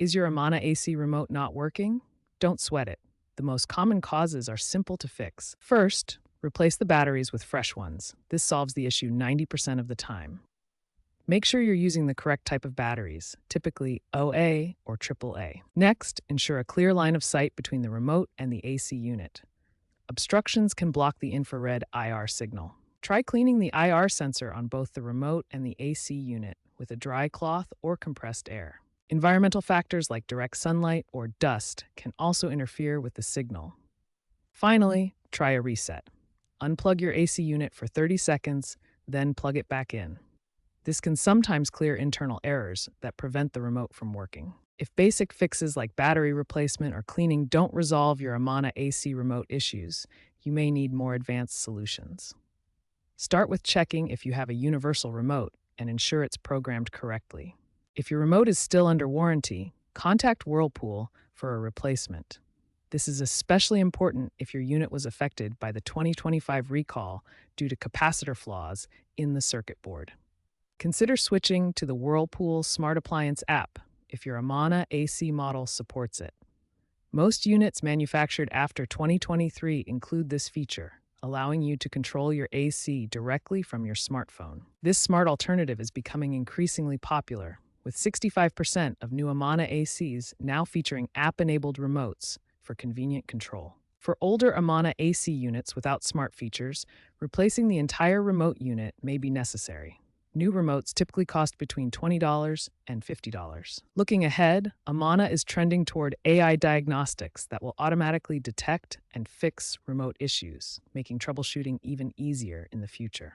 Is your Amana AC remote not working? Don't sweat it. The most common causes are simple to fix. First, replace the batteries with fresh ones. This solves the issue 90% of the time. Make sure you're using the correct type of batteries, typically OA or AAA. Next, ensure a clear line of sight between the remote and the AC unit. Obstructions can block the infrared IR signal. Try cleaning the IR sensor on both the remote and the AC unit with a dry cloth or compressed air. Environmental factors like direct sunlight or dust can also interfere with the signal. Finally, try a reset. Unplug your AC unit for 30 seconds, then plug it back in. This can sometimes clear internal errors that prevent the remote from working. If basic fixes like battery replacement or cleaning don't resolve your Amana AC remote issues, you may need more advanced solutions. Start with checking if you have a universal remote and ensure it's programmed correctly. If your remote is still under warranty, contact Whirlpool for a replacement. This is especially important if your unit was affected by the 2025 recall due to capacitor flaws in the circuit board. Consider switching to the Whirlpool Smart Appliance app if your Amana AC model supports it. Most units manufactured after 2023 include this feature, allowing you to control your AC directly from your smartphone. This smart alternative is becoming increasingly popular, with 65% of new Amana ACs now featuring app-enabled remotes for convenient control. For older Amana AC units without smart features, replacing the entire remote unit may be necessary. New remotes typically cost between $20 and $50. Looking ahead, Amana is trending toward AI diagnostics that will automatically detect and fix remote issues, making troubleshooting even easier in the future.